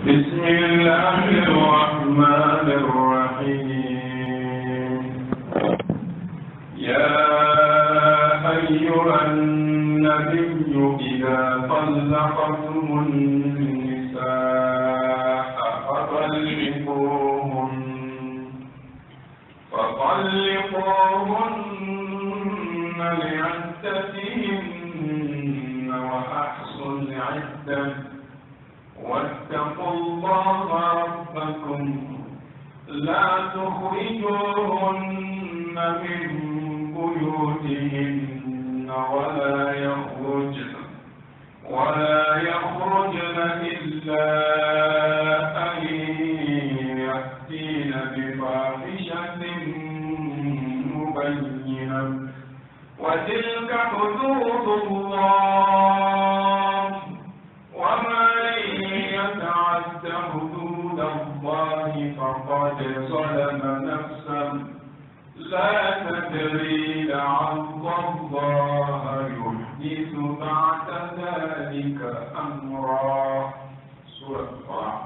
بسم الله الرحمن الرحيم يا أيها النبي إذا طلقتم النساء فطلقوهن لعدتهن وأحصوا العدة واتقوا الله ربكم لا تخرجوهن من بيوتهن ولا يخرجن إلا أن يأتين بفاحشة مبينة وتلك حدود الله ومن يتعد حدود الله فقد ظلم نفسه لا تدري لعل الله يحدث بعد ذلك أمرا. سورة الطلاق.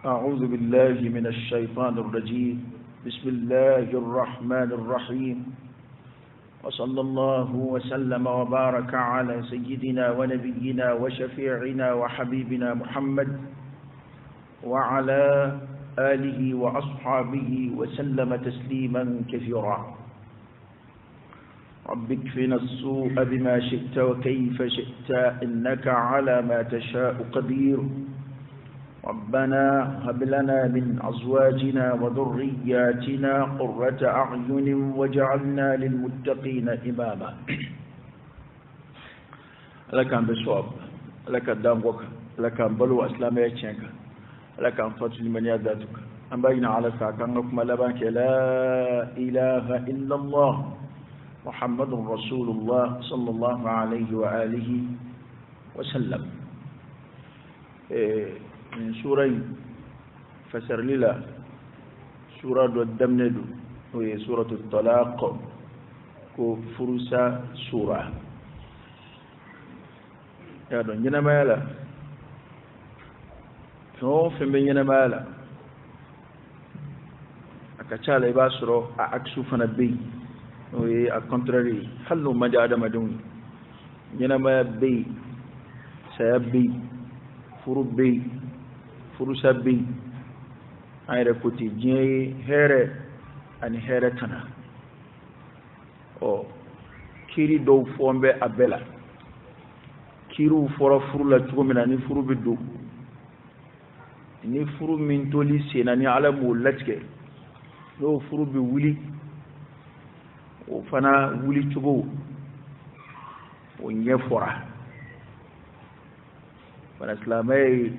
أعوذ بالله من الشيطان الرجيم. بسم الله الرحمن الرحيم. وصلى الله وسلم وبارك على سيدنا ونبينا وشفيعنا وحبيبنا محمد وعلى آله وأصحابه وسلم تسليما كثيرا. رب اكفنا السوء بما شئت وكيف شئت إنك على ما تشاء قدير. ربنا هب لنا من أزواجنا وذرياتنا قرة أعين واجعلنا للمتقين إماما. لك أن بصواب لك الداموك لك أن بلو أسلام يتشنك لك أن فتل من يداتك أن بين على ساكنكم لبانك لا إله إلا الله محمد رسول الله صلى الله عليه وآله وسلم. من سورة فسر للا سورة الدمند وهي سورة الطلاق كفرسة سورة يا دون جنا مالا فهو في من جنا مالا أكتشال يباسرو أكسو فنبي وهي الكونتراري حلو مجا آدم دون جنا ما بي سيبي فربي furusa bi ayre koti jey here ani here tana o kiri do fombe abela kiru fora furula tugomina ni furu bidu ni furu min toli senani ala mo latke do furu bi wuli o fana wuli tugo o nyefora bana islamay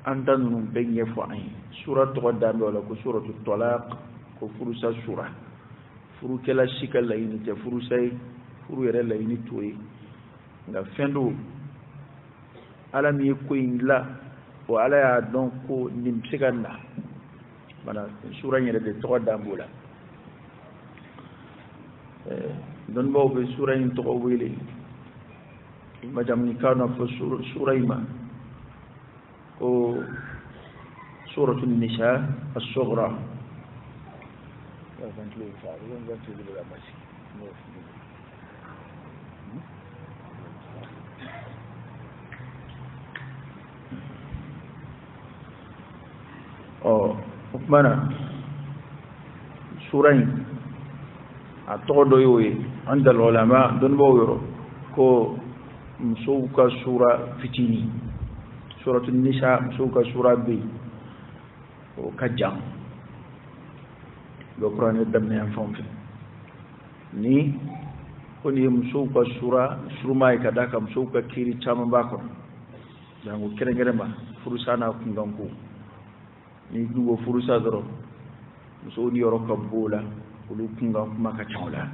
andan benye fo ay surat qadam wala ko suratul talaq ko furusa sura furu kala shikal la yini te furu say furu yere la yini toy nga fendo ala mi ko ingla o ala ya don ko nim siganda bana sura nyere de qadam wala don bo be sura yin to wele majam ni kana fo sura ima سورة النساء الصغرى. مانا سورين أعتقد يوي عند العلماء دون بويرو كو مسوكا سورة فتيني سورة النساء مسوكا سورة بي وكجام القرآن يدمني أنفهم فيه ni kuni مسوكا سورة شرماي كداك مسوكا كيري تام باكر jangu kerengere ma furusa na kungangu ni duwo furusa doro muso ni yoro kabula ulu kungan maka chawla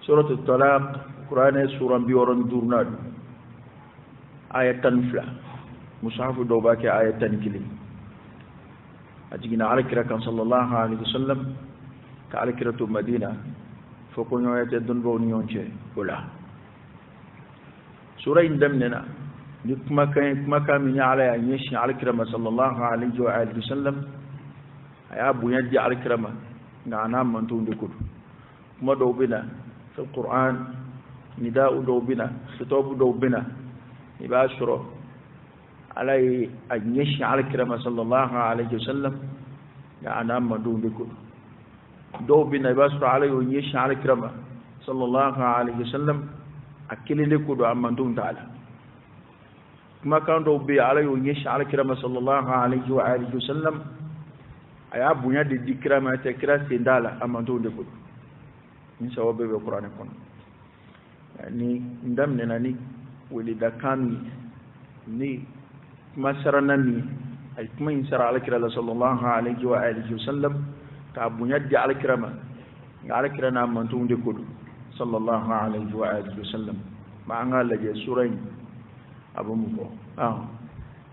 suratul talaq qur'ane suran bi woron durnad ayatan fla musahafu do bake ayatan kili ajigina alakira kan sallallahu alaihi wasallam ka alakira to madina foko nyoyete don bo nyonche wala sura indamnena ni kuma kan min ala ya yeshi alkrama sallallahu alaihi wa alihi wasallam aya bunya di alkrama nga ana man to ndekudu kuma do bina fil qur'an nida'u do bina khitabu do bina ibashro alai yeshi alkrama sallallahu alaihi wasallam nga ana man to ndekudu do bina ibashro alai yeshi alkrama sallallahu alaihi wasallam akilinde kudu amandum taala kuma kan do be ala yo yeshi ala kirama sallallahu alaihi wa alihi wasallam aya bunya de dikrama te kira sendala amandum de kudu insha Allah be Qur'an kon yani ndam ne nani wali da kan ni masarana ni ay kuma insara ala kirama sallallahu alaihi wa alihi wasallam ka bunya de ala kirama ala kirana amandum de kudu صلى الله عليه وآله وسلم مع لجي سورين أبو مبو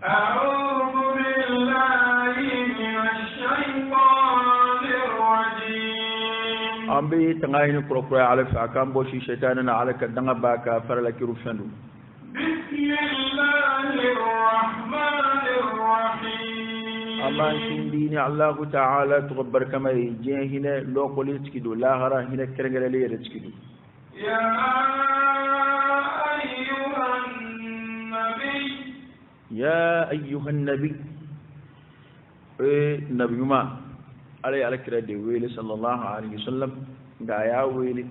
أعوذ بالله من الشيطان الرجيم أمبي تنغاين كروكرا على فأكام بوشي شيطاننا على كدنغ باكا فرلك رفندو بسم الله الرحمن الرحيم أما سنديني الله تعالى تغبر كما يجي هنا لو قلت كدو لا هرا هنا كرنجل لي رتكدو يا أيها النبي يا أيها النبي النبي ما على كرا دي ويلي صلى الله عليه وسلم غايا ويلي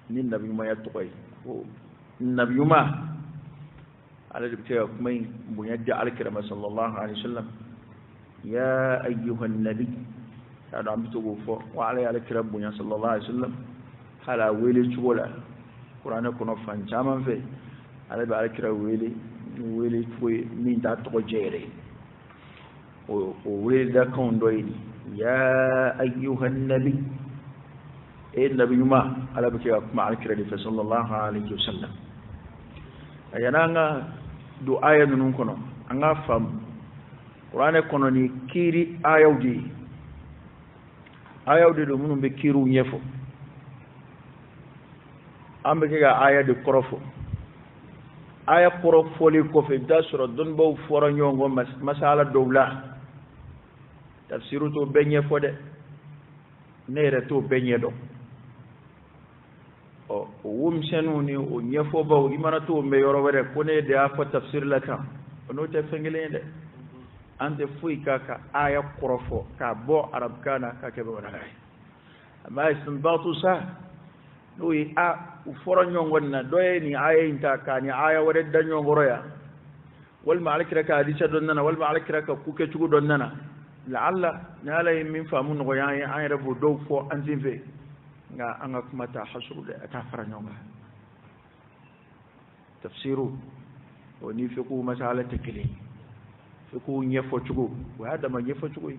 ني النبي ما يتقي النبي ما على دكتور كمي بنيا على كرا صلى الله عليه وسلم يا أيها النبي هذا عم تقول وعلى كرا بنيا صلى الله عليه وسلم على ويلي شغله Qur'an kono fan chaman fe ala ba akira wele fue min da to jere o wele da kon doyni ya ayyuhan nabi nabi ma ala ba ke ma akira di sallallahu alaihi wasallam ayana nga do aya nun kono anga fam Qur'an kono ni kiri ayawdi do munum be kiru nyefo ambe ga aya de korofo aya korofo li ko fe dasro don bo foro nyongo masala dowla tafsiru to benye fode nere to benye do o wum senuni o nyefo ba o imana to me yoro wede ko ne de afa tafsir la kan ono te fengelende ante fuika ka aya korofo ka bo arab kana ka ke bo nalai amma istinbatu sa noyi uforo nyongonna doye ni aya inta ka ni aya wade da nyongoroya wal ma'alkira ka hadisa don nana wal ma'alkira ka kuke cugu don nana la'alla nala min famu no ya ay rabu do fo anzinve nga anga kuma ta hasru da ta fara nyonga tafsiru woni fiku masala takili fiku nyefo cugu wa hada ma nyefo cugu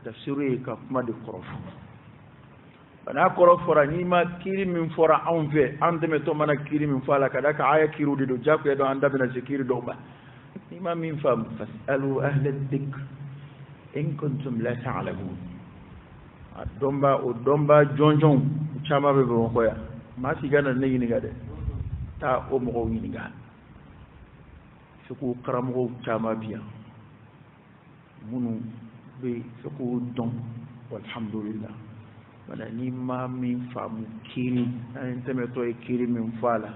tafsiru ka kuma de korofu bana koro fora ni ma kiri min fora anve ande me to mana kiri min fala kada ka aya kiru do jakku do anda bina zikiri do ba ni ma min fam fasalu ahla dhikr in kuntum la ta'lamun domba jonjon chama be bo ko ya ma si gana ne yini gade ta o mo yini ga su karamo chama biya munu be su don walhamdulillah wala ni ma min famu kiri an teme to e kiri min fala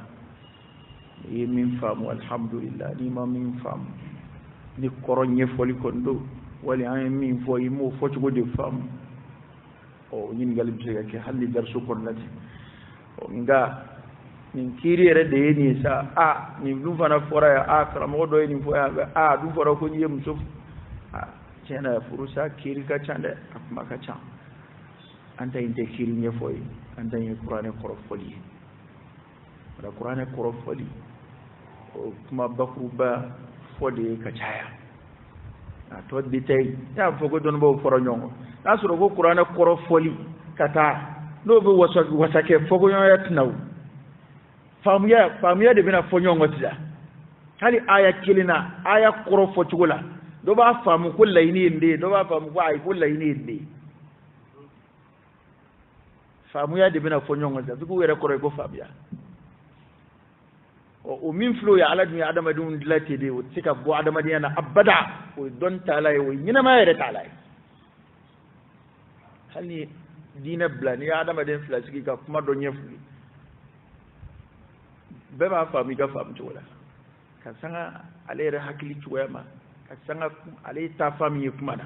e min famu alhamdulillah ni ma min famu ni koronye foli kondo wali an min fo yimo foti go de famu o nyin gal bi ke halli darsu konnati o nga min kiri re de ni sa ni dum fana fora ya karamo do ni fo ya dum fora ko yem suf cena furusa kiri ka chande akuma ka cha anta inte kiri nye foyi anta nye Qur'ane korofoli wala Qur'ane korofoli kuma bakru ba fode ka chaya to ditay ta fogo don bo foro nyongo asuro go Qur'ane korofoli kata no be wasake fogo ya tnaw famuya de bina fo nyongo tida hali aya kilina aya korofo chugula do ba famu kullaini inde do ba famu ko ay kullaini inde famu ya de bina fo nyongo da du were ko famu ya o min flo ya ala dunya adama dun dilate de o tika bo adama de na abada o don taala o nyina ma yere taala hani dina blani ya adama den flasiki ka kuma do nyefu be ba fami ga fami to wala ka sanga ale re hakili to yama ka sanga ale ta fami kuma da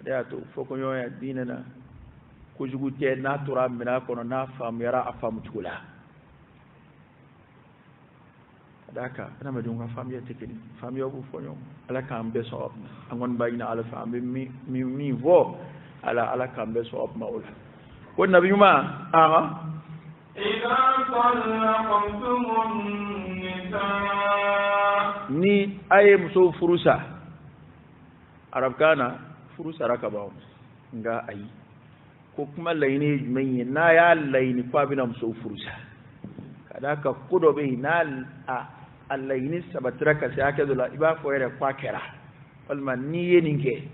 da to foko yo ya dina na ko jugu te na tura mina kono na fami yara afamu to wala daka ana ma dunga fami ya tekini fami yo bu fonyo ala ka ambe so angon bayina ala fami mi vo ala ka ambe so ma wala ko nabi ma aha إذا طلقتم النساء ni aye muso furusa arab kana furusa rakaba nga ayi ko kuma laini menye na ya laini kwa bina muso furusa kada ka kudo be na a laini sabatra ka sai ake dula iba fo yare kwa kera walma ni yeninke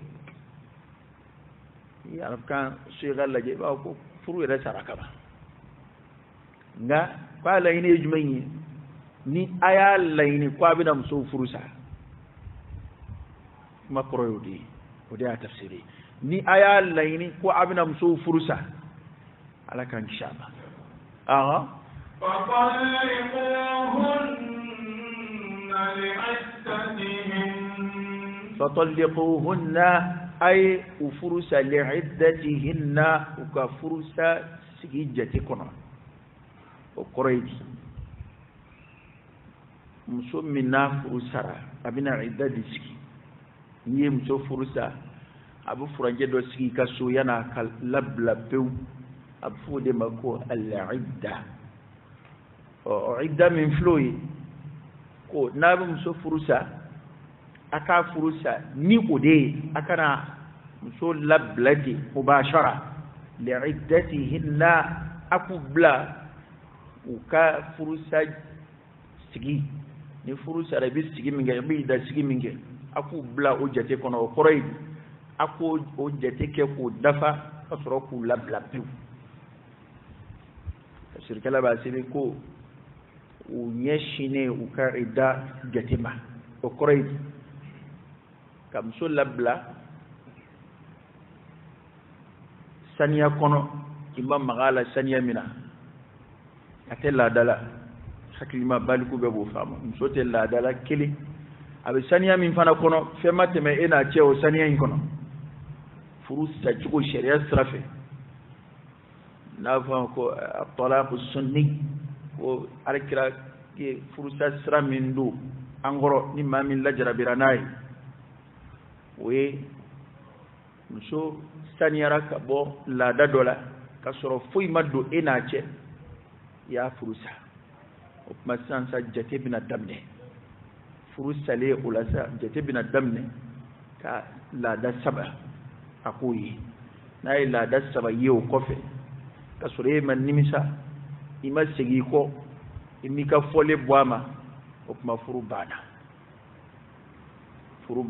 ya arab kan shi gallaje ba ko furu yare sarakaba nga kwa laini jumenye ni aya laini kwa bina muso furusa makroyodi odi a tafsiri ni aya laini ko abina muso furusa ala kan kishaba aha فطلقوهن أي وفرس لعدتهن وكفرس سجيجتكن وقريدي muso min na furu sara a bɛna idda de sigi n'i ye muso furu sa a bɛ furancɛ dɔ sigi ka so yan'a ka labila pewu a bɛ fɔ o de ma ko al-idda ɔ idda min filɛ o ye ko n'a bɛ muso furu sa a k'a furu sa ni o de ye a kana muso labila ten mubashara li'iddatihinna a k'u bila u ka furu sa sigi ni furu sara bi sigi min kɛ bi da sigi min kɛ a k'u bila o jate kɔnɔ o kɔrɔ ye a k'o o jate kɛ k'o dafa ka sɔrɔ k'u labila pewu tafsirikɛla b'a sɛbɛn ko u ɲɛsinnen u ka idda jate ma o kɔrɔ ye ka muso labila saniya kɔnɔ i ma maga la saniya min na a tɛ laada la hakilima baliku bɛ b'o faamu muso tɛ laada la kelen a bɛ saniya min fana kɔnɔ fɛn ma tɛmɛ e n'a cɛ o saniya in kɔnɔ furu sacogo sariya sira fɛ n'a fɔ ko talaqu sunni ko alakira ye furusa sira min don an kɔrɔ ni maa min lajarabira n'a ye o ye muso saniyara ka bɔ laada dɔ la ka sɔrɔ foyi ma don e n'a cɛ i y'a furusa o kuma sisan sa jate bɛna daminɛ furu salen o la sa jate bɛna daminɛ ka laada saba a k'o ye n'a ye laada saba ye o kɔfɛ ka sɔrɔ e ma nimisa i ma segin i kɔ i m'i ka fɔlen bɔ a ma o kuma furu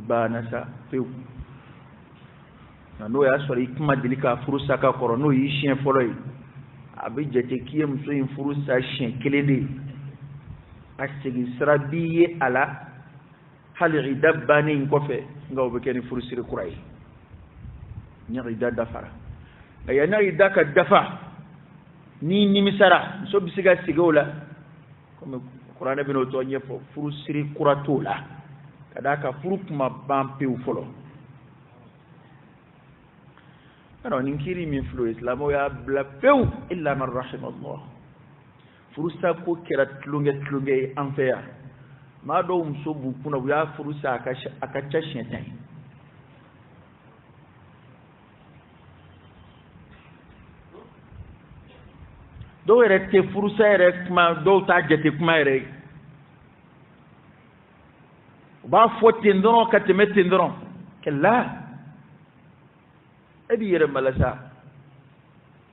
banna sa pewu nka n'o y'a sɔrɔ i kuma deli ka furu sa ka kɔrɔ n'o y'i siɲɛ fɔlɔ ye a bɛ jate k'i ye muso in furu sa siɲɛ kelen de ye a segin sira b'i ye a la hali idda bannen kɔfɛ nka o bɛ kɛ ni furusiri kura ye ni idda dafara nka yanni idda ka dafa n'i nimisara muso bɛ se ka segin o la komi kuranɛ bɛna o tɔ ɲɛfɔ furusiri kura t'o la ka d'a kan furu kuma ban pewu fɔlɔ alors nin kiri min filɛ o ye silamɛw y'a bila pewu illa man rahimallah furusa ko kɛra tulonkɛ ye an fɛ yan maa dɔw muso b'u kunna u y'a furusa a ka ca siɲɛ 10 ye dɔw yɛrɛ tɛ furusa yɛrɛ kuma dɔw t'a jate kuma yɛrɛ ye u b'a fɔ ten dɔrɔn ka tɛmɛ ten dɔrɔn kɛla e b'i yɛrɛ mala sa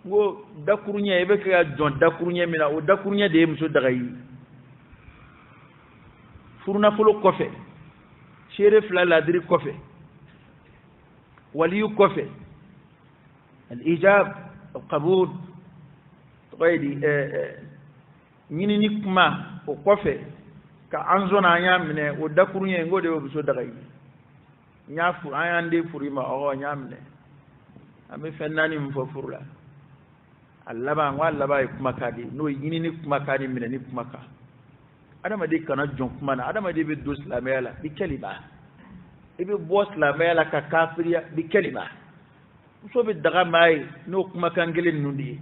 n ko dakuruɲɛ i bɛ kɛ ka jɔn dakuruɲɛ min na o dakuruɲɛ de ye muso daga ye furunafolo kɔfɛ seere 2 ladiri kɔfɛ waliyu kɔfɛ al-ijab al-qabul tɔgɔ ye di ñini ni kuma o kofe ka anzona nyamne o dakurunye ngode o biso daga yi nyafu ayande furima o nyamne ami fennani mfo furla allaba ngwalla e kuma kadi no ñini ni kuma kadi mine ni kuma ka adama de kana jon kuma na adama de be do islamela bi kaliba ibe bo islamela ka kafiriya bi kaliba muso be daga mai no kuma kan gelen nundi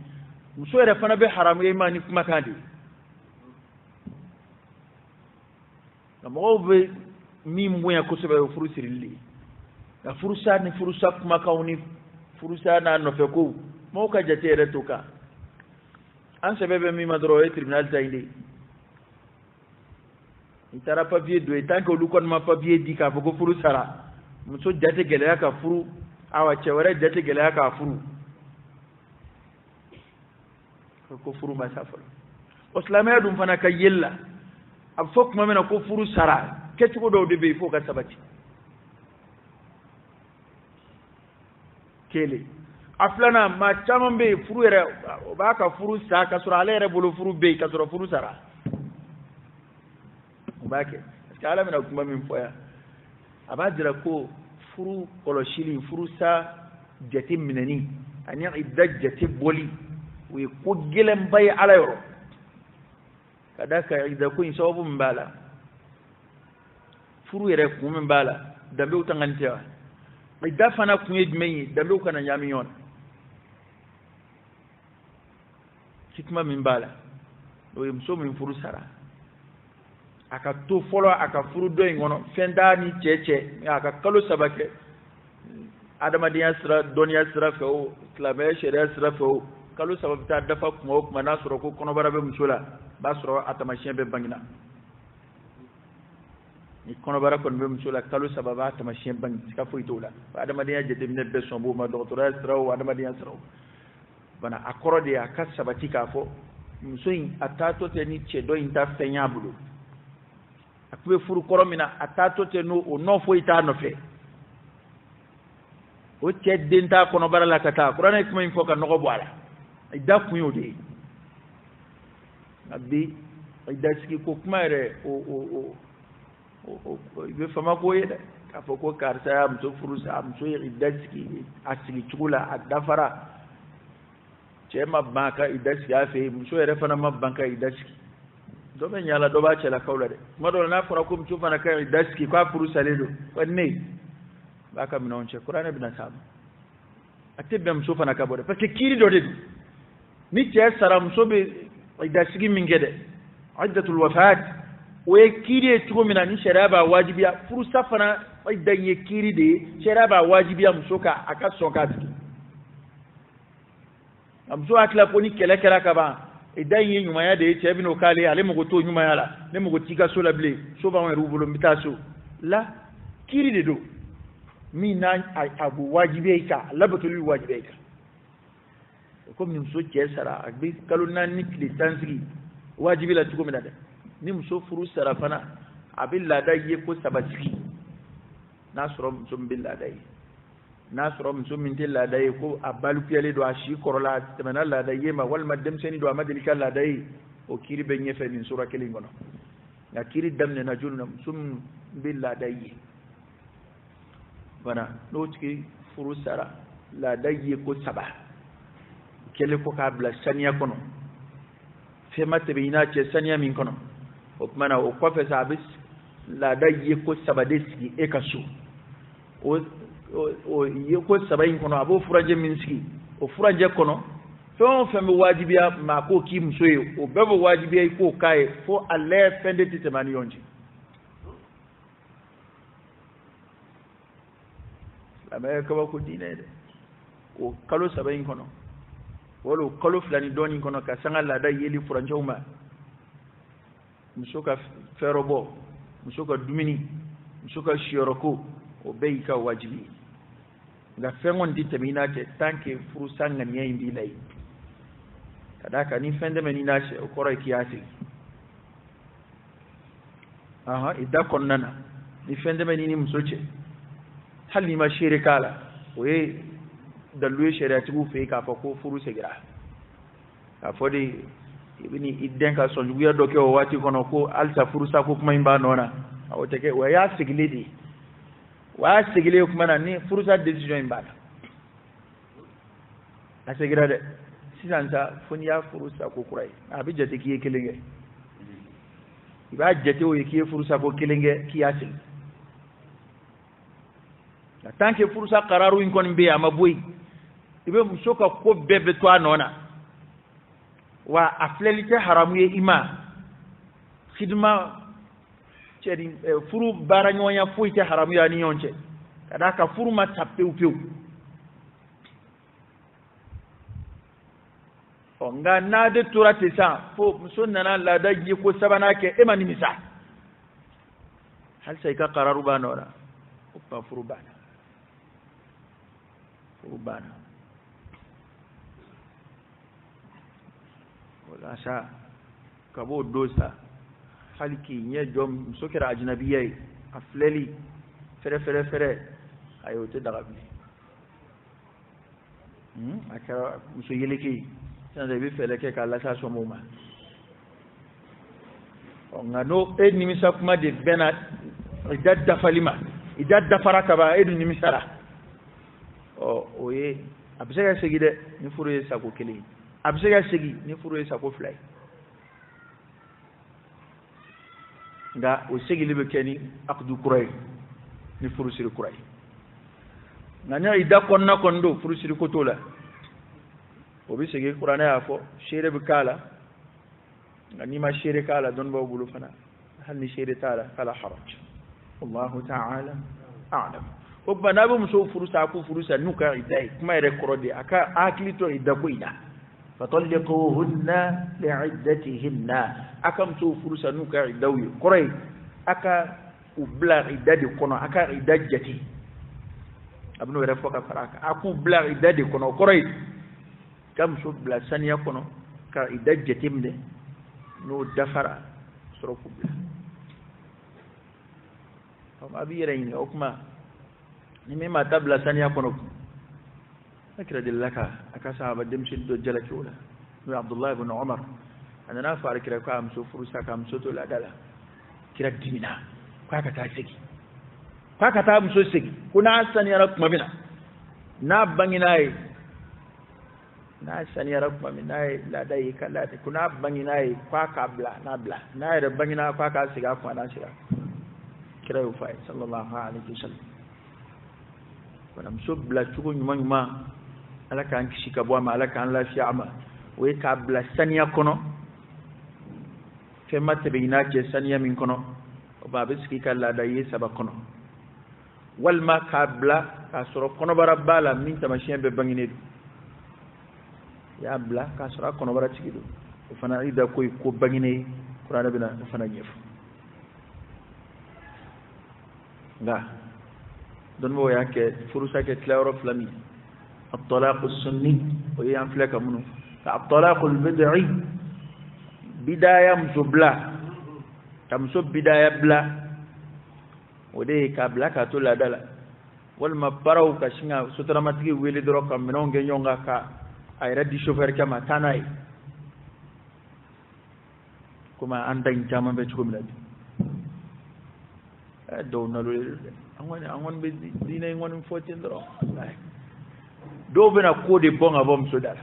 muso yɛrɛ fana be haramu ye ma ni kuma kan di na mɔgɔw be min bonya kosɛbɛ o furu sirili ka furusa ni furusa kumakanw ni furusa n'a nɔfɛ ko mɔgɔw ka jate yɛrɛ to kan an sɛbɛ bɛ min ma dɔrɔn o ye tribunal ta in de i taara papier don tant que olu kɔni ma papier di k'a fɔ ko furu sara muso jate gɛlɛya ka furu awa cɛ wɛrɛ jate gɛlɛya k'a furu ko furu ma sa fɔlɔ o silamɛya dun fana ka yella a bɛ fɔ tuma min na ko furu sara kɛcogo dɔw de bɛ yen f'o ka sabati kelen a filanan maa caman bɛ yen furu yɛrɛ o b'a ka furu sa ka sɔrɔ ale yɛrɛ bolo furu bɛ yen ka sɔrɔ furu sara o b'a kɛ parce que ala bɛna kuma min fɔ yan a b'a jira ko furu kɔlɔsili furu sa jate minɛni ani idda jate bɔli o ye ko gɛlɛnba ye ala yɔrɔ ka da ka idda ko in sababu min b'a la furu yɛrɛ kun min b'a la danbew tangani tɛ wa idda fana kun ye jumɛn ye danbew kana ɲami ɲɔgɔn na hikima min b'a la o ye muso min furu sara a ka to fɔlɔ a ka furu dɔ in kɔnɔ fɛn t'a ni cɛ cɛ a ka kalo 3 kɛ adamadenya sira dɔnniya sira fɛ o silamɛya sariya sira fɛ o kalo 3 bɛ taa dafa kuma o kuma n'a sɔrɔ ko kɔnɔbara bɛ muso la b'a sɔrɔ a tamasiyɛn bɛ bangina ni kɔnɔbara kɔni bɛ muso la kalo 3 b'a tamasiyɛn bangi siga foyi t'o la adamadenya jateminɛ bɛɛ sɔn b'o ma dɔgɔtɔrɔya sira o adamadenya sira o bana a kɔrɔ de a ka sabati k'a fɔ muso in a taatɔ tɛ ni cɛ dɔ in ta fɛn y'a bolo a tun bɛ furu kɔrɔ min na a taatɔ tɛ n'o o nɔ foyi t'a nɔfɛ o cɛ den t'a kɔnɔbara la ka taa kuranɛ ye kuma in fɔ ka nɔgɔ bɔ a la a da kun y'o de ye nka bi a da sigi ko kuma yɛrɛ i bɛ fama k'o ye dɛ k'a fɔ ko karisa y'a muso furu sa a muso ye da sigi a sigi cogo la a dafara cɛ ma ban ka i da sigi a fɛ yen muso yɛrɛ fana ma ban ka i da sigi dɔ bɛ ɲa la dɔ b'a cɛlakaw la dɛ tuma dɔ la n'a fɔra ko muso fana ka i da sigi k'a furu salen don wa ne b'a ka minɛnw cɛ kuranɛ bɛna s'a ma a tɛ bɛn muso fana ka bɔ dɛ parce que kiiri dɔ de don ni cɛ sara muso bɛ i da sigi min kɛ dɛ iddatul wafaat o ye kiiri ye cogo min na ni sariya b'a wajibiya furusa fana i da ye kiiri de ye sariya b'a wajibiya muso ka a ka sɔn k'a sigi a muso hakili ko ni kɛlɛ kɛra ka ban i da ye ɲumanya de ye cɛ bɛn'o k'ale ale mago t'o ɲumanya la ne mago t'i ka so la bilen so b'anw yɛrɛw bolo n bɛ taa so la kiiri de don min n'a a bɛ wajibiya i kan a labatoli bɛ wajibiya i kan komi muso cɛ sara a bɛ kalo 4 ni tile 10 sigi wajibi la cogo min na dɛ ni muso furu sara fana a bɛ laada ye ko 3 sigi n'a sɔrɔ muso min bɛ laada ye n'a sɔrɔ muso min tɛ laada ye ko a balikuyalen don a si kɔrɔla a tɛmɛna laada ye ma walima denmisɛnnin don a ma deli ka laada ye o kiiri bɛ ɲɛfɛ nin sura kelen kɔnɔ nka kiiri daminɛna joli na muso min bɛ laada ye bana n'o tigi furu sara laada ye ko 3 kɛlen ko k'a bila saniya kɔnɔ fɛn ma tɛmɛ i n'a cɛ saniya min kɔnɔ o tuma na o kɔfɛ sa a bɛ laada ye ko 3 de sigi e ka so o ye ko 3 in kɔnɔ a b'o furanjɛ min sigi o furanjɛ kɔnɔ fɛn o fɛn bɛ wajibiya maa k'o k'i muso ye o bɛɛ bɛ wajibiya i k'o k'a ye fo a lɛɛ fɛn de tɛ tɛmɛ ani ɲɔgɔn cɛ silamɛya ye kabako diinɛ ye dɛ o kalo 3 in kɔnɔ wala kalo 2 ni dɔɔnin kɔnɔ ka sanga laada yeli furancɛw ma muso ka fɛɛrɛ bɔ muso ka dumuni muso ka siyɔrɔko o bɛɛ y'i ka wajibi ye nka fɛn kɔni tɛ tɛmɛ i n'a cɛ tant que furusa ŋaniya in b'i la yen ka d'a kan ni fɛn tɛmɛ n'i n'a cɛ o kɔrɔ ye k'i y'a sigi i da kɔnɔna na ni fɛn tɛmɛ n'i ni muso cɛ hali n'i ma seere k'a la o ye dalilu ye sariyatigiw fɛ yen k'a fɔ ko furu segira k'a fɔ de ibni idden ka son juya doke o wati kono ko alta furusa ko kuma imba nona o teke wa ya sigilidi wa sigile kuma na ni furusa decision imba a sigira de sisan sa fun ya furusa ko kurai abi jate ki yekelenge iba jate o yeki furusa ko kelenge ki yasil la tanke furusa qararu in kon be amaboy ibe musoka ko bebe to anona wa aflelite haramu ye ima khidma cedi furu baranyonya fuite haramu ya ni yonche kada ka furu ma tapeu peu onga na de turate sa fo musunna na la daji ko sabana ke emani misa hal sai ka qararu banora uppa furu bana wala sa kabo dosa halki nye jom sokira ajnabiyai afleli fere ayo te dagabi aka muso yeleki tan de bi fele ke kala sa so moma ngano e nimisa kuma de bena idadda falima idadda faraka ba edu nimisara oye abisega segi de ni furu ye sako kelen abisega segi ni furu ye sako fila nga o segi libe keni aqdu kuray ni furu siri kuray nganya ida konna kondo furu siri kotola o bi segi qur'ana ya fo shere bi kala ngani ma shere kala don ba bulu fana hal ni shere tala fala haraj wallahu ta'ala a'lam ko banabu muso furusa ko furusa nuka idai kuma ire korode aka aklito idako ida fatalliquhunna li'iddatihinna akam so furusa nuka idawi koray aka ubla idadi kono aka idajati abnu wera foka faraka aku ubla idadi kono koray kam so bla saniya kono ka idajati mde no dafara soro kubla abi reyni okma ni mema tabla saniya kono akira dillaka aka sahaba demsin do jalaki wala no Abdullah ibn Umar anana fara kira ko am so furusa kam so to la dala kira dimina ka ta sigi ka ta am so sigi kuna saniya rak mabina na banginai na saniya rak mabina la dai kala kuna banginai ka bla na bla na da bangina ka siga ko na siga kira yu fa sallallahu alaihi wasallam wana msobla chugo nyuma alaka ankishika bwa alaka an lafiya ama we kabla saniya kono fema tebina ke saniya min kono ba biski kala da yi saba kono wal ma kabla ka soro kono barabala min tamashiyan be bangine ya bla ka soro kono bara tigido fana ida koy ko bangine qur'ana bina fana ñef nga don mo yake furusa ke tlawro flami الطلاق السني وهي أنفلك منه الطلاق البدعي بداية مصبلة كمصب بداية بلا وديه كابلا كاتولا دالا والما براو كشنغا سترامتكي ويلي دروك منون جنيونغا كا أيردي شوفر كما تاناي كما أنتين جامان بيشكم لدي دو نالو أنوان بدينا ينوان مفوتين دروك do bena kode bon abom so dala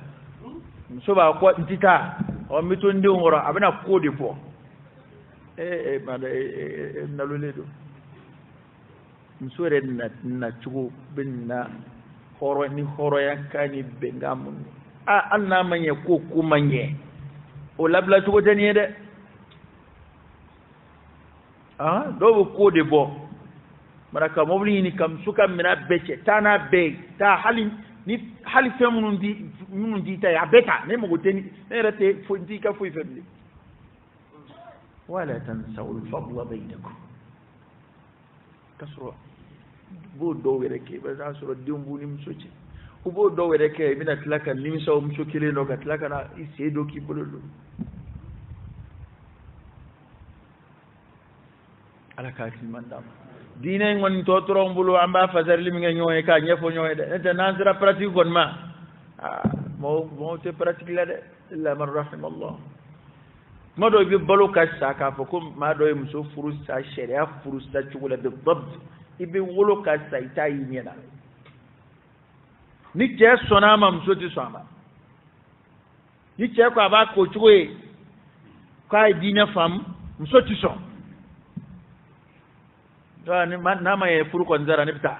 so ba ko ntita o mito ndi ngoro abena kode po bada nalule do msore na chugo benna horo ni horo yakani bengamun anna manye ko kumanye o labla chugo tani de do kode bo maraka mobli ni kam suka mina beche tana be ta halin ni hali fem munun di tay abeta ne mo goteni ne rete fo ndi ka fo femli wala tansaw al-fadl bainakum kasro bo do were ke ba za suro dimbu ni msoche bo do were ke mina tlaka nimso mshokile no katlaka na isedo ki bololo ala ka kilmandam dine ngon to trombulu amba fasar limi nga ñoy ka ñefo ñoy de te nasra pratique gon ma mo te pratique la de illa man rahim Allah ما دو يبلو كاسا كافكم ما دو يمسو فرصة شريعة فرصة تقول بالضبط يبي ولو كاسا يتاي مينا نيجي سونا ما مسو تسوما نيجي كوا با كوتشوي كاي دينا فام مسو تسوم دو نما يفرو كونزارا نبتا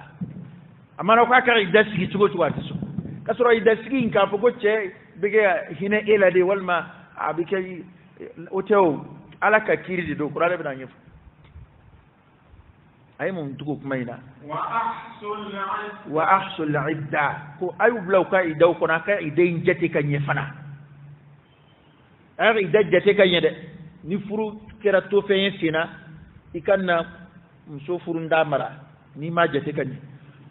أما لو كاكا يدسكي تقول تسوم كسر يدسكي كافكو تشي بيجي هنا إلى دي والما أبيكي oteo alaka kiridi do kurale bina nyefu ay mum tugo kumaina wa ahsul idda ko ayu blaw ka idaw ko naka idai jete ka nyefana ay idda jete ka nyede ni furu kera to fe sina ikanna mso furu ndamara ni ma jete ka ni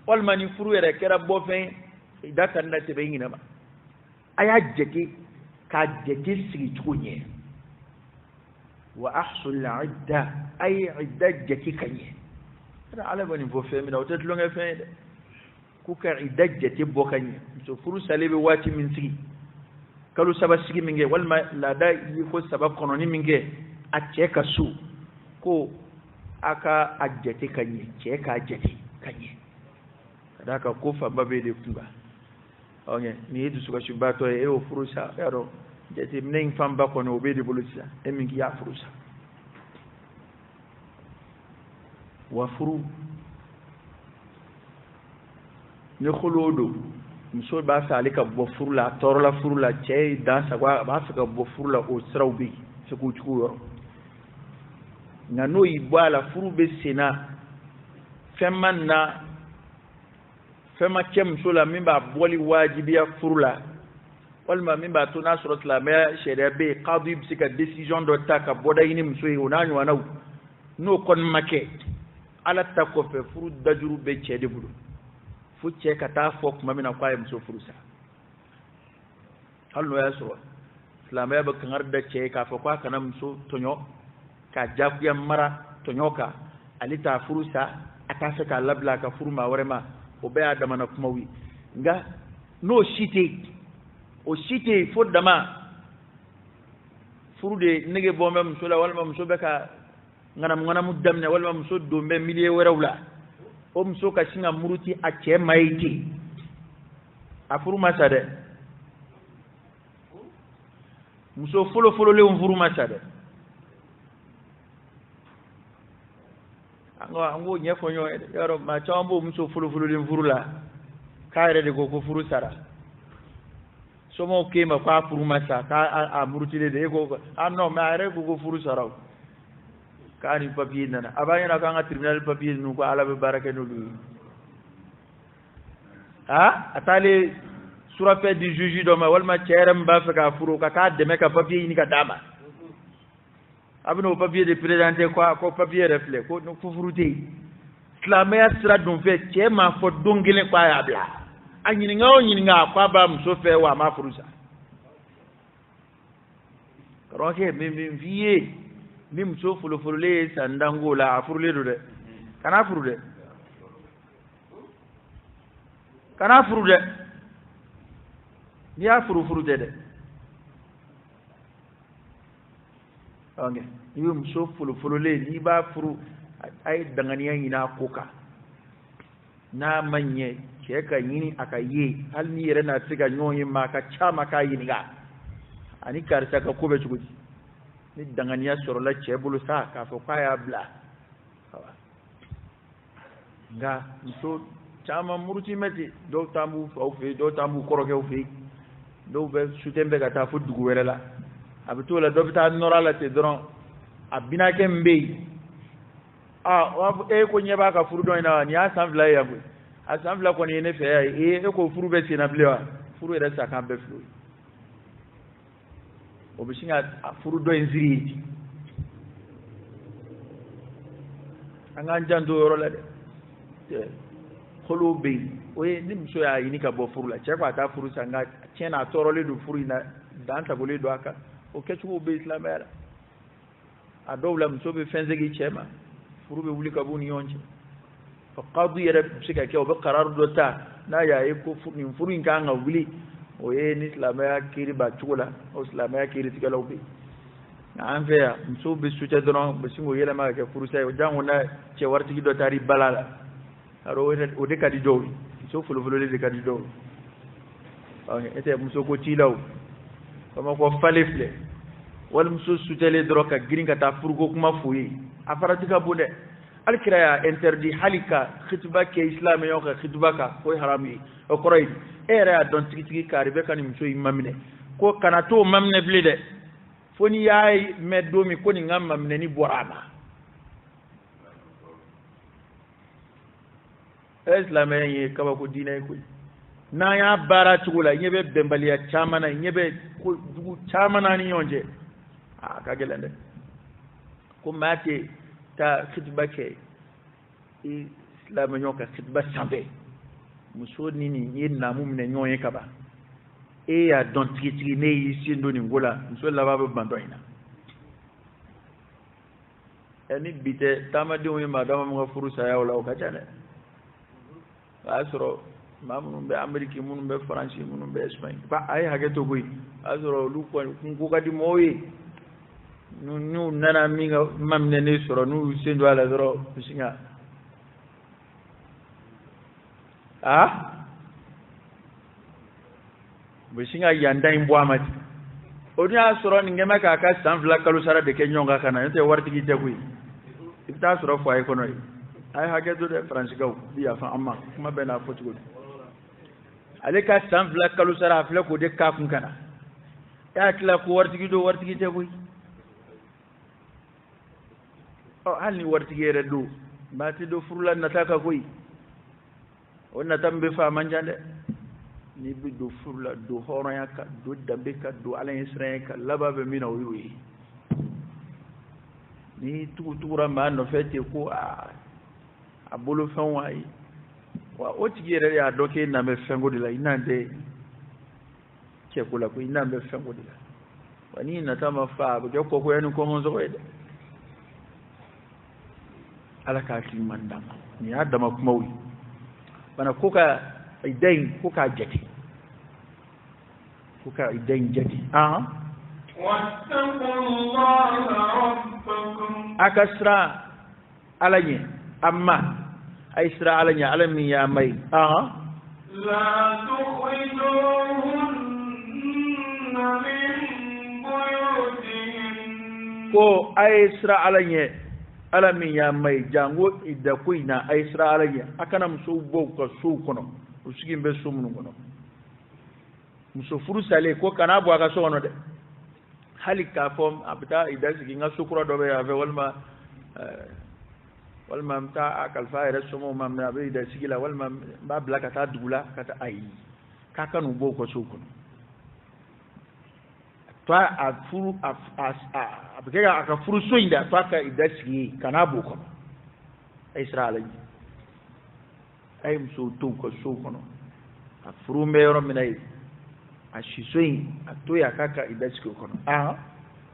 walma ni furu yere kera bo fe idda kan na te be ngina ma aya jete ka jete sigi tugo nye وأحصل العدة أي عدة جتي كنيه أنا على بني بوفي من أو تطلعون فين كوكا عدة جتي بوكنيه سو فرصة لي بواتي من سي كلو سبب سي منجي والما لا دا يكو سبب قانوني منجي أتشيكا سو كو أكا أجتي كنيه تشيكا أجتي كنيه هذاك كوفا بابي دي فنبا أوكي نيجي سوكا شباتو إيه فرصة يارو jeti mnen famba ko no be de bolisa emingi ya furusa wa furu ne kholodo muso ba salika bo furula torla furula chey da sagwa ba saka bo furula o srawbi se ko chuko yoro ngano ibala furu be sena femma kem sola mimba boli wajibiya furula walma min ba to na surat la ma shari'a be qadi bi sika decision do ta ka boda yini musoyi onanyo wanaw no kon make ala ta ko fe furu dajuru be chede bulu fu che ka ta fok mamina kwaye muso furusa hallo ya so islam ya ba kangar da che ka fa kwa kana muso tonyo ka jabu mara tonyo ka alita furusa ata saka labla ka furma warema o be adama na kuma wi nga no shite o site fodama furude nege bombe musula walma musobe ka ngana muddamne walma musod dombe miliye werawla o muso ka singa muruti a ce mayti a furu masade muso folo le furu masade ango nyefo nyo yaro ma chawambo muso folo le furula kaire de ko furu sara somo kema kwa furu masa ka a murutile de ko no ma are ko furu saraw ka ni papier nana abanya ka nga tribunal papier nu ko ala be baraka no lu atale sura fait du juge do ma wal ma cherem ba fa ka furu ka deme ka papier ni ka dama abno papier de présenté ko papier reflet ko no furuté islamaya sira dum fe chema fo dongile kwa ya bla anyinga kwa ba msofe wa mafurusa karoke mi vie mi msofu lo furule sandango la afurule do de kana furude ni afuru de onge ni msofu lo furule ni ba furu ai danganiya ina koka na manye ke ka yini aka yi hal ni yere na tiga nyonyi ma ka chama ka yini ga ani karsa ka kobe chuguji ni danganiya soro la chebulu sa ka fo kaya bla nga so chama muruti meti do tambu au fe do tambu koroke au fe do be sutembe ka ta fu dugu were la abito la do bita norala te dron abina ke mbe wa ko nyeba ka furu do ina ni asambla ya bu asambla ko ni ne fe ko furu be sina blewa furu era sa kan be furu obishinga furu do nziri anga njando yoro la de kholo be ni mso ya yini ka bo furu la che kwa ta furu sanga chena torole du furu ina danta gole do aka o kechu be islamera adowla mso be fenzegi chema furu be wuli ka buni yonje fa qadi yara sika ke o be qarar do ta na yayi ko furu in ka nga wuli o ni islamaya kiri ba chula o islamaya kiri tikala obi an fɛ yan musow bɛ su cɛ dɔrɔn bɛ sin k'o yɛlɛma ka kɛ furusa ye o janko na cɛ waritigi dɔ taara i bala la o de ka di dɔw ye muso folofololen de ka di dɔw ye e tɛ muso ko t'i la o bamakɔ falen filɛ wali muso sutɛlen dɔrɔn ka girin ka taa furuko kuma f'u ye a farati ka bon dɛ hali kira y'a interdit hali ka khituba kɛ isilamɛɲɔgɔn ka khituba kan o ye haramu ye o kɔrɔ ye e yɛrɛ y'a dɔn tigitigi kari bɛ ka nin muso in maminɛ ko kana t'o maminɛ bilen dɛ fo n'i y'a mɛn don min ko nin ka maminɛni bɔra a ma silamɛya ye kabako diinɛ ye koyi n'an y'a baara cogo la ɲɛ bɛ bɛnbaliya caman na ɲɛ bɛ jugu caman na ni ɲɔgɔn cɛ a ka gɛlɛn dɛ ko maa tɛ taa khituba kɛ i silamɛɲɔgɔn ka khituba sanfɛ muso ni nin ye naamu minɛ ɲɔgɔn ye kaban e y'a dɔn tigitigi ne y'i sen don nin ko la muso laban bɛ ban dɔ in na ni bi tɛ taamadenw ye maa dama min ka furu saya o la o ka ca dɛ o y'a sɔrɔ maa minnu bɛ Amérique minnu bɛ Faransi minnu bɛ Espagne a ye hakɛ to koyi o y'a sɔrɔ olu kɔni kun ko ka di mɔgɔw ye n'u nana min ka maminɛnen sɔrɔ n'u y'u sen don a la dɔrɔn u bɛ sin ka u bɛ sin ka yanda in bɔ a ma ten o dun y'a sɔrɔ nin kɛ mɛ k'a ka san 2 kalo sara de kɛ ɲɔgɔn kan ka na n'o tɛ waritigi tɛ koyi i bɛ taa sɔrɔ foyer kɔnɔ yen a ye hakɛ to dɛ Faransikaw bi yafa an ma kuma bɛɛ n'a fɔ cogo di ale ka san 2 kalo sara a filɛ k'o de k'a kun ka na e hakili ko waritigi don waritigi tɛ koyi hali ni waritigi yɛrɛ don maa tɛ don furu la nata kan koyi o nata min bɛ fɔ a man ca dɛ n'i bɛ don furu la don hɔrɔnya kan don danbe kan don ala ɲɛ siranya kan laban bɛ min na o y'o ye ni tugura maa nɔfɛ ten ko a bolo fɛnw ayi wa o tigi yɛrɛ y'a dɔn k'e nan bɛ fɛnko de la i nan tɛ cɛko la ko i nan bɛ fɛnko de la wa n'i nata ma fa a bɛ kɛ kɔkɔya ni kɔngɔnsɔgɔ ye dɛ ala k'a hakili ɲuman d'an ma nin y'a dama kumaw ye bana ko ka idea in ko k'a jate ko ka idea in jate a ka siran ala ɲɛ amma a ye siran ala ɲɛ ala min y'a ma ye ko a ye siran ala ɲɛ ala min y'a ma ye jango idea ko in na a ye siran ala ɲɛ a kana musow bɔ u ka sow kɔnɔ u sigi bɛ so minnu kɔnɔ muso furu salen ko kana bɔ a ka so kɔnɔ dɛ hali k'a fɔ a bɛ taa i da sigi n ka so kura dɔ bɛ yan fɛ walima n bɛ taa a kalifa a yɛrɛ somɔgɔw ma mɛ a bɛ i da sigi la walima n b'a bila ka taa dugu la ka taa ayi k'a ka n'u bɔ u ka sow kɔnɔ to a furu a bɛ kɛ a ka furu so in da to a ka i da sigi yen kana bɔ o kɔnɔ a ye siran ala ɲɛ a ye musow to u ka sow kɔnɔ a furu bɛ yɔrɔ min na yen a siso in a to yen a k'a ka i da sigi o kɔnɔ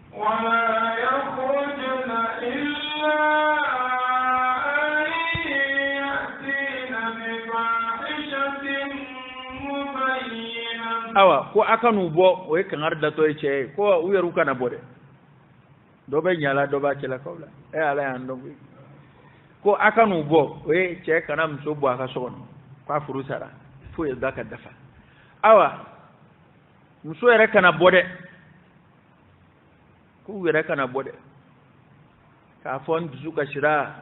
ولا يخرجن إلا أن يأتين بفاحشة مبينة awa ko aka n'u bɔ o ye kankari datɔ ye cɛ ye ko u yɛrɛ kana bɔ dɛ dɔ bɛ ɲala dɔ b'a cɛlakaw la ala y'an dɔn ko aka n'u bɔ o ye cɛ kana muso bɔ a ka so kɔnɔ k'a furu sara fo ye da ka dafa awa muso yɛrɛ kana bɔ dɛ k'u yɛrɛ kana bɔ dɛ k'a fɔ n dusu kasira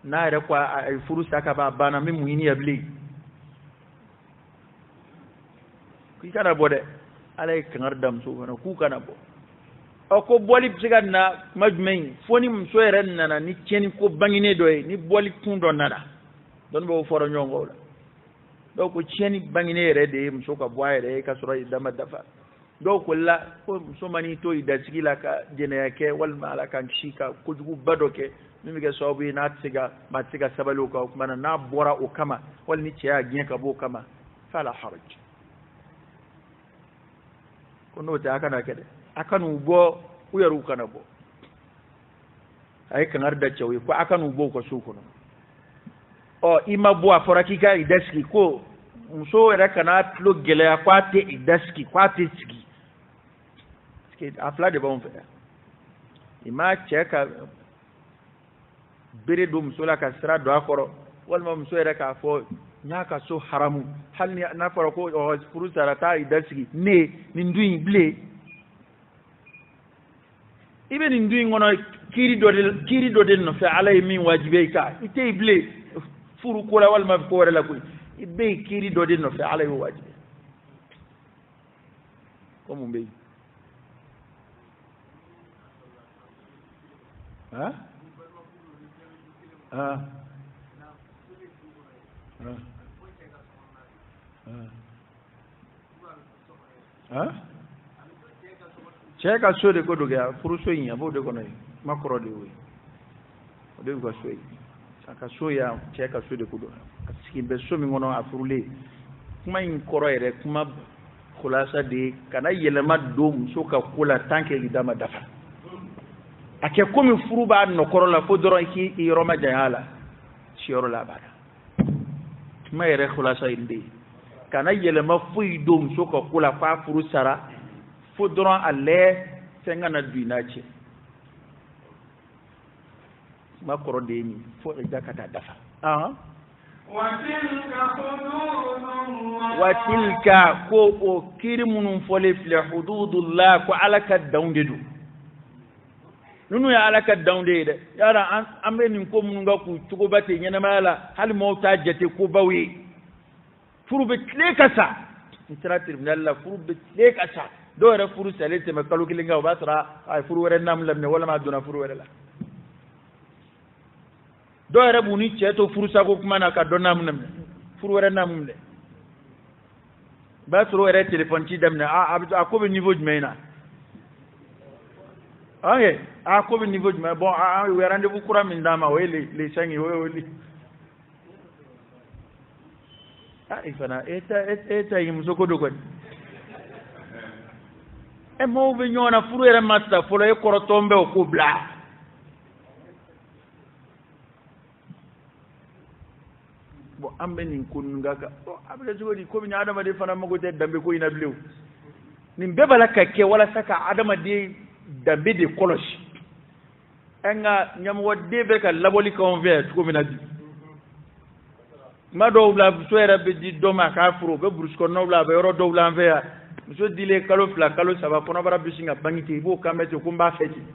n'a yɛrɛ ko a ye furu sa ka ban a banna n bɛ mun ɲini yan bilen k'i kana bɔ dɛ ala ye kankari da musow kɔnɔ k'u kana bɔ ko bɔli bɛ se ka na kuma jumɛn ye fo ni muso yɛrɛ nana ni tiɲɛni ko bangenen dɔ ye ni bɔli kun dɔ nana dɔnnibaw fɔra ɲɔgɔn kɔ o la dɔw ko tiɲɛni bangenen yɛrɛ de ye muso ka bɔ a yɛrɛ ye ka sɔrɔ i dama dafa dɔw ko la ko muso man'i to i dasigi la ka jɛnɛya kɛ walima ala k'an kisi ka kojuguba dɔ kɛ min bɛ kɛ sababu ye maa tɛ se ka sabali o kan o tuma na n'a bɔra o kama wali ni cɛ y'a gɛn ka bɔ o kama fala haraj ko n'o tɛ a kana kɛ dɛ a ka n'u bɔ u yɛrɛw kana bɔ a ye kankari da cɛw ye ko a ka n'u bɔ u ka sow kɔnɔ i ma bɔ a fɔra k'i ka i dasigi ko muso yɛrɛ kana tulo gɛlɛya k'a tɛ i dasigi k'a tɛ sigi a fila de b'anw fɛ yan ima cɛ ka bere don muso la ka sira don a kɔrɔ walima muso yɛrɛ k'a fɔ n y'a ka so haramu hali ni n'a fɔra ko furu sara taa i da sigi ne nin dun in bilen i bɛ nin dun in kɔnɔ kiiri dɔ de nɔfɛ ala ye min wajibiya i kan i tɛ yen bilen furu ko la walima ko wɛrɛ la koyi i bɛ yen kiiri dɔ de nɔfɛ ala y'o wajibiya ko mun bɛ yen han han cɛ ka so de ko do kɛ furuso in a b'o de kɔnɔ yen kuma kɔrɔ de y'o ye o de y'u ka so ye a ka so ya cɛ ka so de ko do a sigi bɛ so min kɔnɔ a furulen kuma in kɔrɔ yɛrɛ kuma kulasa de ye kana yɛlɛma don muso ka ko la tant que i da ma dafa a kɛ komi furu b'a nɔkɔrɔ la fo dɔrɔn k'i yɔrɔ ma janya la si yɔrɔ la a b'a la kuma yɛrɛ kulasa in de ye kana yɛlɛma foyi don muso ka ko la f'a furu sara fo dɔrɔn a lɛ fɛn kana don i n'a cɛ kuma kɔrɔ de ye nin fo i da ka taa dafa watilka ko o kiri minnu fɔlen filɛ hududullah ko ala ka danw de don nunu ye ala ka danw de ye dɛ yala an bɛ nin ko minnu ka k'u cogoba ten ɲɛnamaya la hali maaw t'a jate kobaw ye furu bɛ tile ka sa n sera tribunal la furu bɛ tile ka sa dɔw yɛrɛ furu salen tɛmɛ kalo kelen kan o b'a sɔrɔ a ye furu wɛrɛ naamu laminɛ walima a donna furu wɛrɛ la dɔw yɛrɛ b'u ni cɛ to furusako kuma na ka dɔ naamu laminɛ furu wɛrɛ naamu minɛ o b'a sɔrɔ o yɛrɛ telefɔni ci daminɛ a ko bɛ niveau jumɛn in na a ko bɛ niveau jumɛn bon u ye rendez-vous kura min d'a ma o ye le 5 ye o ye i fana e ta ye muso ko do kɔni maaw bɛ ɲɔgɔn na furu yɛrɛ ma sa fɔlɔ e kɔrɔtɔn bɛ o ko bila bon an bɛ nin ko ninnu kan a bɛ kɛ cogo di komi adamaden fana mago tɛ danbe ko in na bilen nin bɛɛ b'a la ka kɛ walasa ka adamaden danbe de kɔlɔsi an ka ɲɛmɔgɔden bɛ ka labɔli k'anw fɛ yan cogo min na bi tuma dɔw la muso yɛrɛ bɛ di dɔ ma a k'a furu o bɛ burusi kɔnɔnaw la a bɛ yɔrɔ dɔw la an fɛ yan muso dilen kalo 2 kalo 3 kɔnɔbara bɛ sin ka bange ten i b'o kan bɛ ten ko n b'a fɛ ten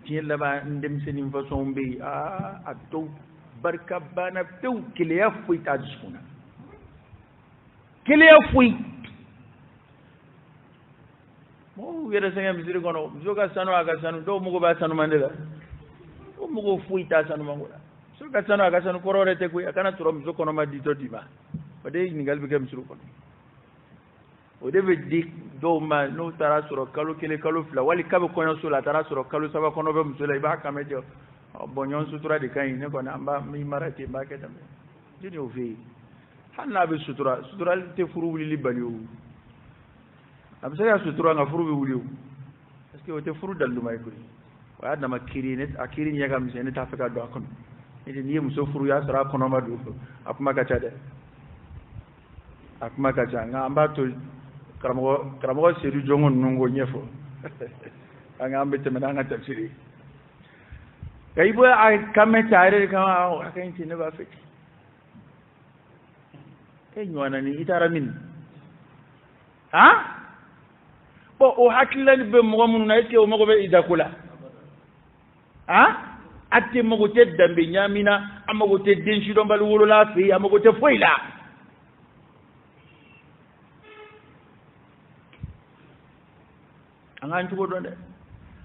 diɲɛ laban n denmisɛnnin fasɔnw bɛ yen a dɔw barika banna pewu keleya foyi t'a dusukun na keleya foyi mɔgɔw yɛrɛ sɛgɛn misiri kɔnɔ muso ka sanu a ka sanu dɔw mago b'a sanuman de la o mɔgɔw foyi t'a sanuman ko la muso ka sanu a ka sanu kɔrɔ wɛrɛ tɛ koyi a kana sɔrɔ muso kɔnɔma ditɔ d'i ma o de ye ɲininkali bɛ kɛ misiri kɔnɔ o de bɛ di dɔw ma n'o taara sɔrɔ kalo 1 kalo 2 wali k'a bɛ kɔɲɔso la a taara sɔrɔ kalo 3 kɔnɔ bɛ muso la i b'a kan bɛ jɔ bon ɲɔgɔn sutura de ka ɲi ne kɔni an b'i mara ten n b'a kɛ tan jeli y'o fɛ yen hali n'a bɛ sutura tɛ furu wulili bali o a bɛ se ka sutura nka furu bɛ wuli o parce que o tɛ furu daliluma ye koyi o y'a dama kiiri ye a kiiri ɲɛ ka misɛn ne t'a fɛ ka don a kɔnɔ n'i ye muso furu y'a sɔrɔ a kɔnɔma don a kuma ka ca dɛ a kuma ka ca nka an b'a to karamɔgɔ sedu jɔnko ninnu k'o ɲɛfɔ an bɛ tɛmɛ n'an ka tafsiri ka i bɔ a kan mɛn ta a yɛrɛ de kama a ka ɲi ten ne b'a fɛ e ɲɔgɔnna ni i taara min bon o hakililani bɛ mɔgɔ minnu na est-ce que o mago bɛ idako la a tɛ mago tɛ danbe ɲaami na a mago tɛ den sidɔnbali wolola fɛ yen a mago tɛ foyi la an k'an cogo dɔn dɛ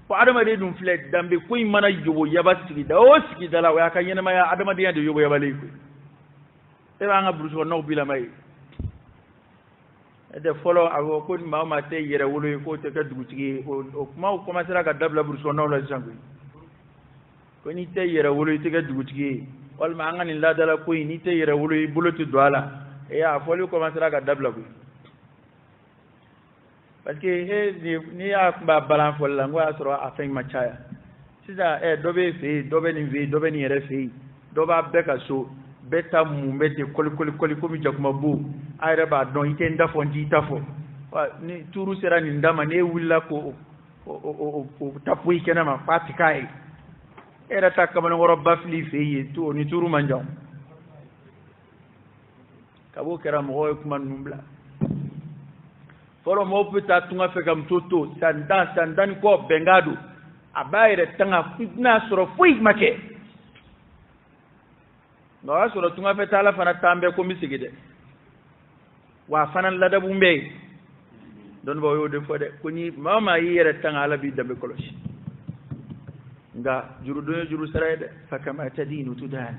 ko adamaden dun filɛ danbe ko in mana yobo yaba sigida o sigida la o y'a ka ɲɛnamaya adamadenya de yobo yabalen koyi e b'an ka burusi kɔnɔnaw bilama ye e tɛ fɔlɔ a ko ko maa o maa tɛ yɛrɛ wolo ye k'o tɛ kɛ dugutigi ye o kumaw commencera ka dabila burusi kɔnɔnaw la sisan koyi ko n'i tɛ yɛrɛ wolo i tɛ kɛ dugutigi ye walima an ka nin laadala ko in n'i tɛ yɛrɛ wolo i bolo tɛ don a la a fɔli commencera ka dabila koyi parce que n'i y'a kun b'a balan fɔli la n ko y'a sɔrɔ a fɛn ma caya sisan dɔ bɛ fɛ yen dɔ bɛ nin fɛ yen dɔ bɛ nin yɛrɛ fɛ yen dɔ b'a bɛɛ ka so bɛɛ ta mun bɛ ten kɔli komi jakuma bo a yɛrɛ b'a dɔn i tɛ n da fɔ n t'i ta fɔ ni turu sera ni ndama ne willa ko o tapuyi kenama pati kai era takkamana ngoro bafli feyi to ni turu manjaw kabo kera mo ko man numbla foro mo pita tunga fe kam toto sandan ko bengado abayre tanga fitna soro fuyi make no asoro tunga fe tala fana tambe ko misigide wa fanan ladabu mbey don bo yode fode ko ni mama yere tanga ala bi dambe koloshi nga juru sarayde fakama tadinu tudan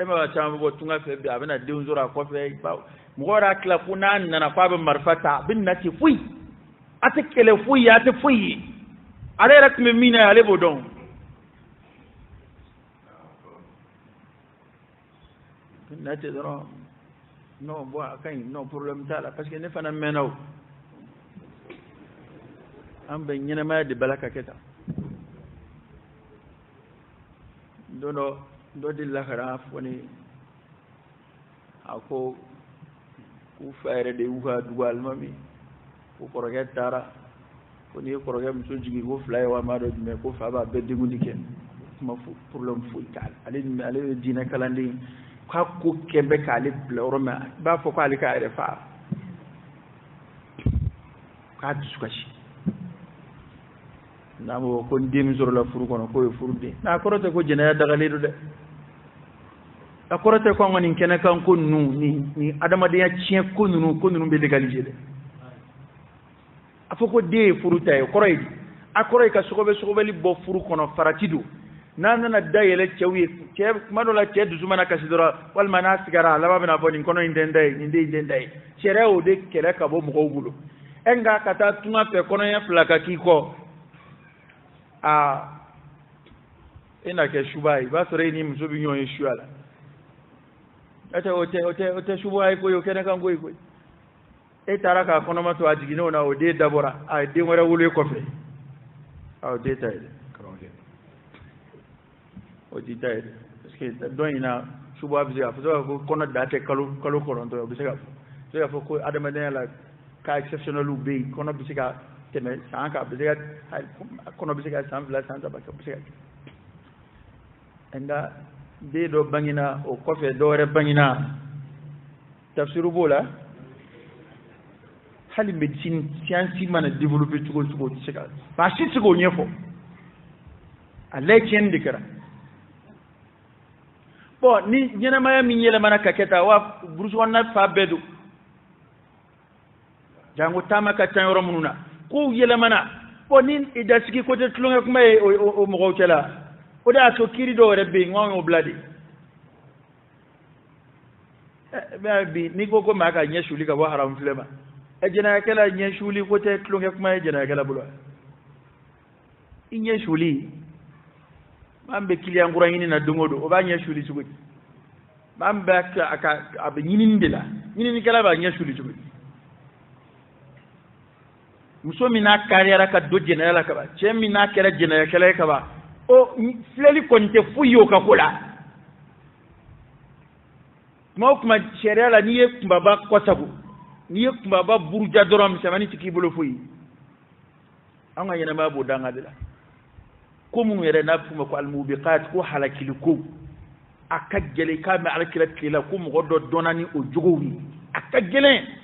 ema wa chama bo tunga fe bi abana de unzura ko fe ba mo gora kla kuna nana fa be marfata bin nati fuyi atikele fuyi ati fuyi ale rak me mina ale bodon nati dro no bo akay no problème tala parce que ne fana menaw ambe nyina ma de balaka keta dono dodi lahara foni ako ku fayre de uha dugal mami ko koroget tara koni koroget mso jigi ko flay wa ma do me ko fa ba bedde gundiken ma fu problème fu tal ale dina kalandi ka ko kembe kale bloroma ba fo ko ale ka ere fa ka tsukashi namo ko ndemi zoro la furu kono ko e furde na korote ko jena daga ledo de la korote ko ngani kene kan ko nu ni adama de ya cien ko nu be legaliser de afoko de furu tay koroy akoroy ka sogobe li bo furu kono faratido nana dayele cewi ce madola ce duzumana kasidora wal manasigara laba bena boni kono indendai cereo de kele ka bo mo gulo enga kata tunga pe kono ya flaka kiko ina ke shubai ba sore ni mzubi nyo shuala ata ote shubai ko yo kene kan goy e taraka kono mato ajigino na o de dabora a de wara wulo ko fe a de tayde kronge o di tayde parce que don ina shubai bi ga ko kono date kalu kono to bi ga ko adama de la ka exceptional u be kono bi ga teme sanka bisega kono bisega sanfla santa baka bisega enda de do bangina o kofe do re bangina tafsiru bola hali medicine science mana développer tugo bisega ba shi tugo nyefo alle ken dikara bo ni nyena maya minyele mana kaketa wa bruce wonna fa bedu jango tamaka tanyoro mununa ko yele mana bonin idasiki ko te tlunga kuma o mo kala o da to kiri do rebe ngwa bladi bi ni ko maka nyeshuli ka bo haram flema e jena kala nyeshuli ko te tlunga kuma e jena kala bulo nyeshuli mambe kiliya ngura yini na dungodo o ba nyeshuli sugudi mambe aka ab nyinindela nyinini kala ba nyeshuli sugudi muso mina kariyara ka do jenayala ka ba ce mina kera jenaya kala ka ba o fleli konte fuyo ka kula ma kuma sheria la ni ye baba kosago ni ye baba burja dorom samani tiki bolo fuyi anga yana ma bodanga dela ko mun yere na fuma ko almubiqat ko halakiliku akajele ka ma alkilat kila ko mo do donani o jogowi akajele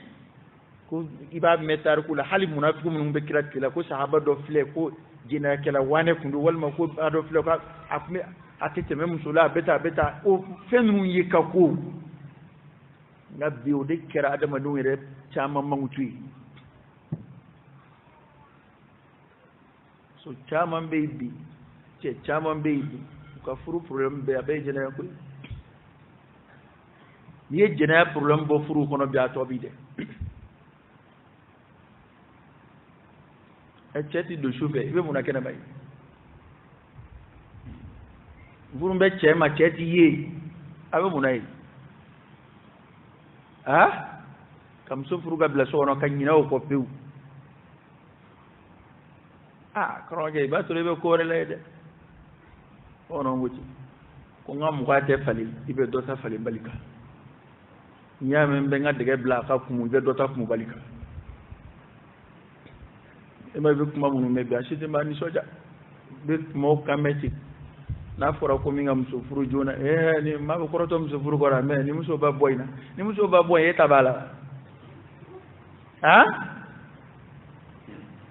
ko iba metar kula hali munafiqu mun be kirat kila ko sahaba do fle ko jina kala wane kundu walma ko ado fle ko afme atete mem sula beta o fenun yika ko ngabbi o de kera adama no re chama mangutui so chama baby che chama baby ko furu problem be abe jina ko ni jina problem bo furu kono bi atobi de cheti do shuve ibe muna kena bai vurumbe chema cheti ye abe muna yi kam so furuga bla so no kanyina o ko pew kroge ba to lebe ko relede ono nguti ko ngam ko ate fali ibe do ta fali balika nyame mbe ngadde bla ka kumu ibe do ta kumu balika ma be kuma munu me be asite ma ni soja be mo kameti na fora ko mi ngam so furu jona ni ma ko roto muso furu ko ra me ni muso ba boyna ni muso ba boy e tabala ha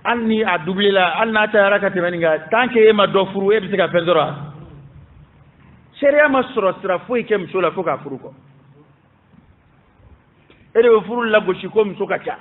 anni a doublé la anna ta rakati maninga tanke e ma do furu e bi ka pendora sharia ma soro sira fo e kem so la fo ka furu ko e de furu la go shi ko muso ka cha